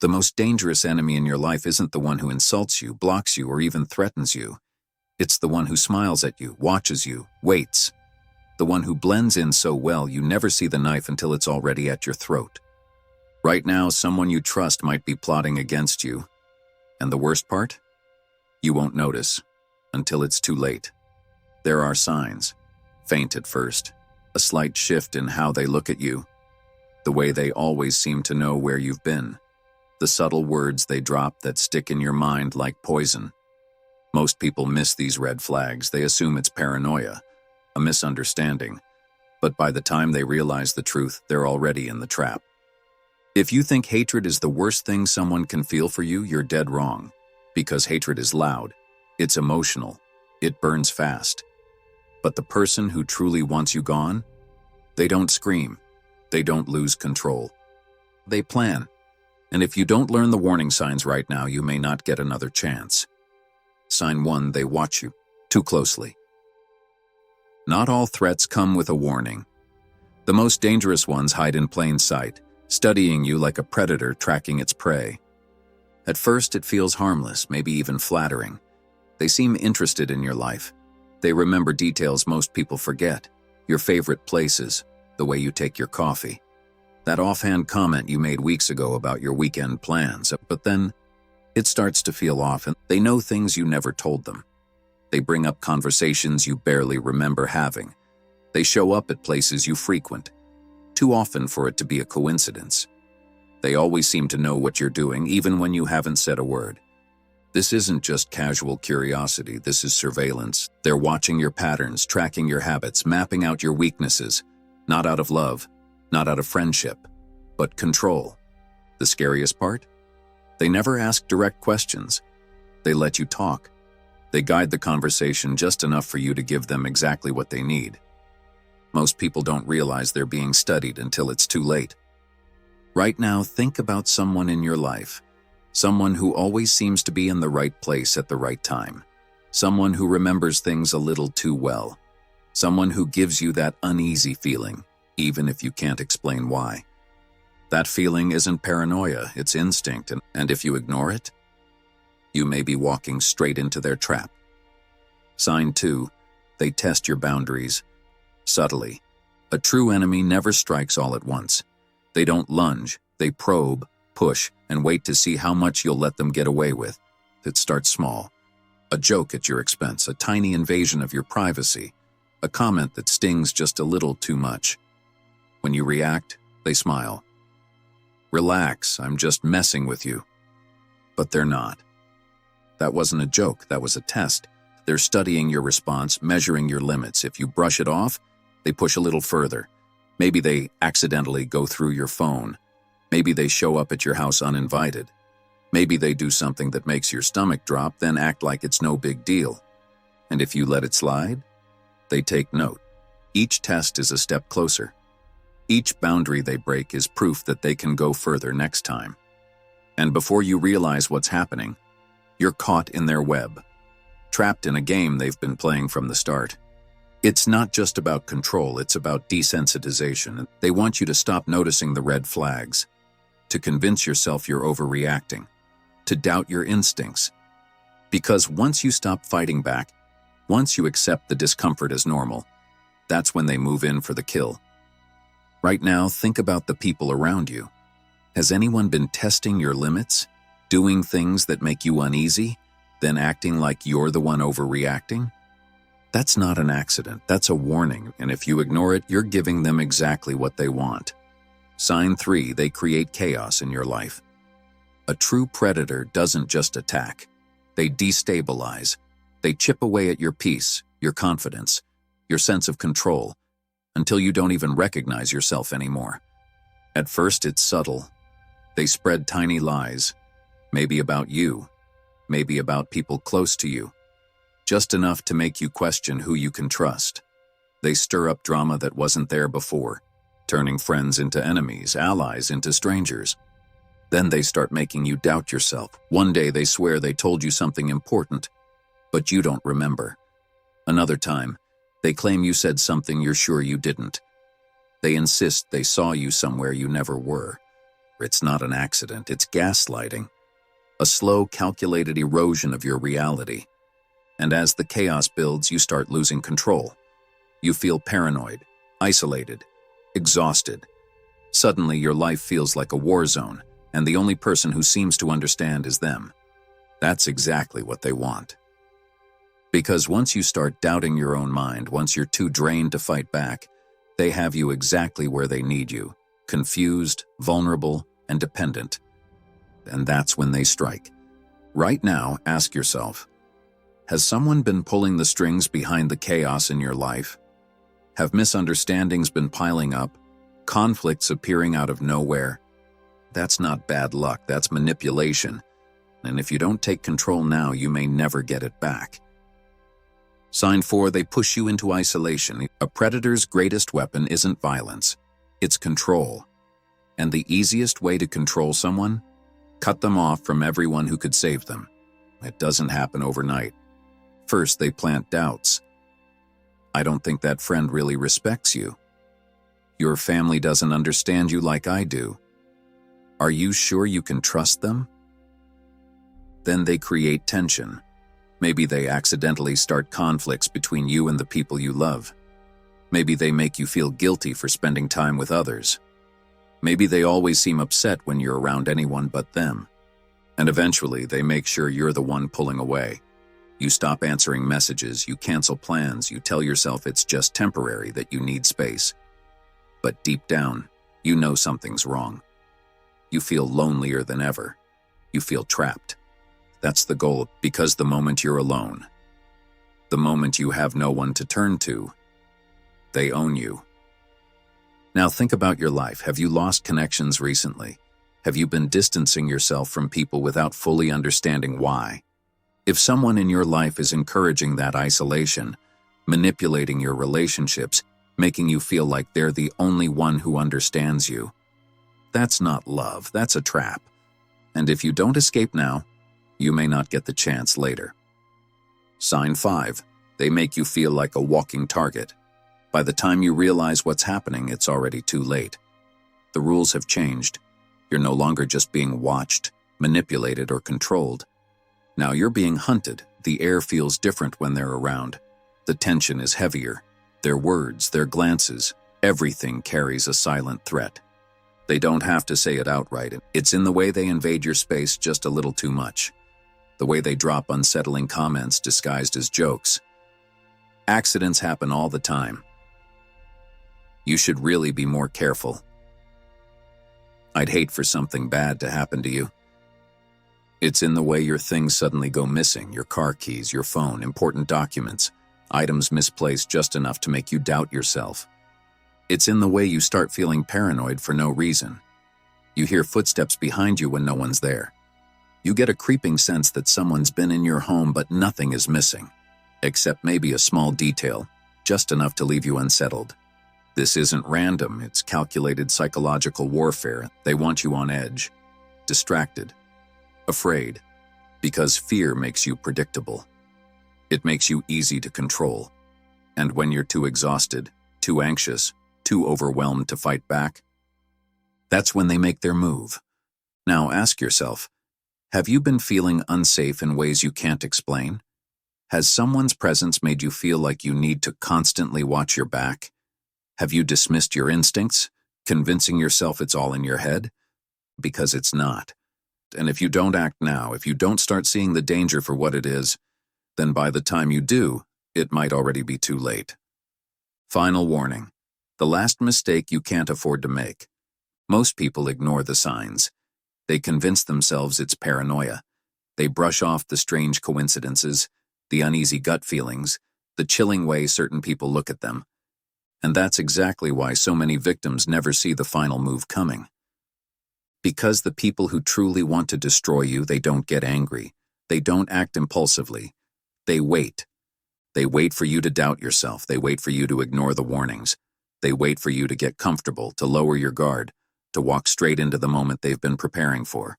The most dangerous enemy in your life isn't the one who insults you, blocks you, or even threatens you. It's the one who smiles at you, watches you, waits. The one who blends in so well you never see the knife until it's already at your throat. Right now, someone you trust might be plotting against you. And the worst part? You won't notice until it's too late. There are signs, faint at first, a slight shift in how they look at you, the way they always seem to know where you've been, the subtle words they drop that stick in your mind like poison. Most people miss these red flags. They assume it's paranoia, a misunderstanding, but by the time they realize the truth, they're already in the trap. If you think hatred is the worst thing someone can feel for you, you're dead wrong, because hatred is loud, it's emotional, it burns fast. But the person who truly wants you gone, they don't scream, they don't lose control. They plan, and if you don't learn the warning signs right now, you may not get another chance. Sign 1, they watch you too closely. Not all threats come with a warning. The most dangerous ones hide in plain sight, studying you like a predator tracking its prey. At first, it feels harmless, maybe even flattering. They seem interested in your life. They remember details most people forget, your favorite places, the way you take your coffee, that offhand comment you made weeks ago about your weekend plans. But then, it starts to feel off, and they know things you never told them. They bring up conversations you barely remember having. They show up at places you frequent, too often for it to be a coincidence. They always seem to know what you're doing, even when you haven't said a word. This isn't just casual curiosity, this is surveillance. They're watching your patterns, tracking your habits, mapping out your weaknesses, not out of love, not out of friendship, but control. The scariest part? They never ask direct questions. They let you talk. They guide the conversation just enough for you to give them exactly what they need. Most people don't realize they're being studied until it's too late. Right now, think about someone in your life. Someone who always seems to be in the right place at the right time. Someone who remembers things a little too well. Someone who gives you that uneasy feeling, even if you can't explain why. That feeling isn't paranoia, it's instinct, and if you ignore it, you may be walking straight into their trap. Sign 2, they test your boundaries. Subtly. A true enemy never strikes all at once. They don't lunge, they probe, push, and wait to see how much you'll let them get away with. It starts small. A joke at your expense, a tiny invasion of your privacy, a comment that stings just a little too much. When you react, they smile. Relax, I'm just messing with you. But they're not. That wasn't a joke, that was a test. They're studying your response, measuring your limits. If you brush it off, they push a little further. Maybe they accidentally go through your phone. Maybe they show up at your house uninvited. Maybe they do something that makes your stomach drop, then act like it's no big deal. And if you let it slide, they take note. Each test is a step closer. Each boundary they break is proof that they can go further next time. And before you realize what's happening, you're caught in their web, trapped in a game they've been playing from the start. It's not just about control, it's about desensitization. They want you to stop noticing the red flags, to convince yourself you're overreacting, to doubt your instincts. Because once you stop fighting back, once you accept the discomfort as normal, that's when they move in for the kill. Right now, think about the people around you. Has anyone been testing your limits, doing things that make you uneasy, then acting like you're the one overreacting? That's not an accident, that's a warning, and if you ignore it, you're giving them exactly what they want. Sign 3, they create chaos in your life. A true predator doesn't just attack. They destabilize. They chip away at your peace, your confidence, your sense of control, until you don't even recognize yourself anymore. At first, it's subtle. They spread tiny lies, maybe about you, maybe about people close to you, just enough to make you question who you can trust. They stir up drama that wasn't there before, turning friends into enemies, allies into strangers. Then they start making you doubt yourself. One day they swear they told you something important, but you don't remember. Another time, they claim you said something you're sure you didn't. They insist they saw you somewhere you never were. It's not an accident, it's gaslighting. A slow, calculated erosion of your reality. And as the chaos builds, you start losing control. You feel paranoid, isolated, exhausted. Suddenly, your life feels like a war zone, and the only person who seems to understand is them. That's exactly what they want. Because once you start doubting your own mind, once you're too drained to fight back, they have you exactly where they need you, confused, vulnerable, and dependent. And that's when they strike. Right now, ask yourself, has someone been pulling the strings behind the chaos in your life? Have misunderstandings been piling up? Conflicts appearing out of nowhere? That's not bad luck, that's manipulation. And if you don't take control now, you may never get it back. Sign 4, they push you into isolation. A predator's greatest weapon isn't violence, it's control. And the easiest way to control someone? Cut them off from everyone who could save them. It doesn't happen overnight. First, they plant doubts. I don't think that friend really respects you. Your family doesn't understand you like I do. Are you sure you can trust them? Then they create tension. Maybe they accidentally start conflicts between you and the people you love. Maybe they make you feel guilty for spending time with others. Maybe they always seem upset when you're around anyone but them. And eventually, they make sure you're the one pulling away. You stop answering messages, you cancel plans, you tell yourself it's just temporary, that you need space. But deep down, you know something's wrong. You feel lonelier than ever. You feel trapped. That's the goal, because the moment you're alone, the moment you have no one to turn to, they own you. Now think about your life. Have you lost connections recently? Have you been distancing yourself from people without fully understanding why? If someone in your life is encouraging that isolation, manipulating your relationships, making you feel like they're the only one who understands you, that's not love, that's a trap. And if you don't escape now, you may not get the chance later. Sign 5, they make you feel like a walking target. By the time you realize what's happening, it's already too late. The rules have changed. You're no longer just being watched, manipulated, or controlled. Now you're being hunted. The air feels different when they're around. The tension is heavier. Their words, their glances, everything carries a silent threat. They don't have to say it outright. It's in the way they invade your space just a little too much. The way they drop unsettling comments disguised as jokes. Accidents happen all the time. You should really be more careful. I'd hate for something bad to happen to you. It's in the way your things suddenly go missing, your car keys, your phone, important documents, items misplaced just enough to make you doubt yourself. It's in the way you start feeling paranoid for no reason. You hear footsteps behind you when no one's there. You get a creeping sense that someone's been in your home but nothing is missing, except maybe a small detail, just enough to leave you unsettled. This isn't random, it's calculated psychological warfare. They want you on edge, distracted, afraid, because fear makes you predictable. It makes you easy to control. And when you're too exhausted, too anxious, too overwhelmed to fight back, that's when they make their move. Now ask yourself, have you been feeling unsafe in ways you can't explain? Has someone's presence made you feel like you need to constantly watch your back? Have you dismissed your instincts, convincing yourself it's all in your head? Because it's not. And if you don't act now, if you don't start seeing the danger for what it is, then by the time you do, it might already be too late. Final warning. The last mistake you can't afford to make. Most people ignore the signs. They convince themselves it's paranoia. They brush off the strange coincidences, the uneasy gut feelings, the chilling way certain people look at them. And that's exactly why so many victims never see the final move coming. Because the people who truly want to destroy you, they don't get angry. They don't act impulsively. They wait. They wait for you to doubt yourself. They wait for you to ignore the warnings. They wait for you to get comfortable, to lower your guard, to walk straight into the moment they've been preparing for.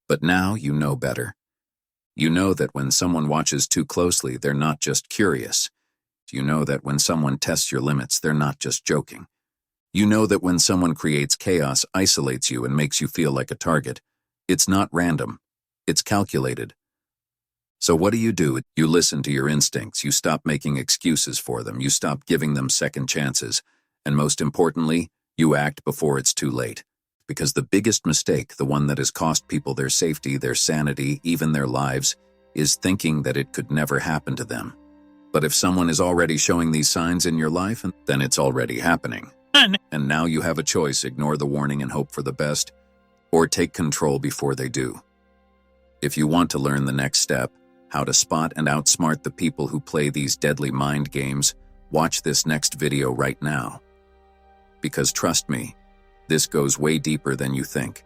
But now you know better. You know that when someone watches too closely, they're not just curious. You know that when someone tests your limits, they're not just joking. You know that when someone creates chaos, isolates you, and makes you feel like a target, it's not random. It's calculated. So what do? You listen to your instincts. You stop making excuses for them. You stop giving them second chances. And most importantly, you act before it's too late. Because the biggest mistake, the one that has cost people their safety, their sanity, even their lives, is thinking that it could never happen to them. But if someone is already showing these signs in your life, then it's already happening. And now you have a choice: ignore the warning and hope for the best, or take control before they do. If you want to learn the next step, how to spot and outsmart the people who play these deadly mind games, watch this next video right now. Because trust me, this goes way deeper than you think.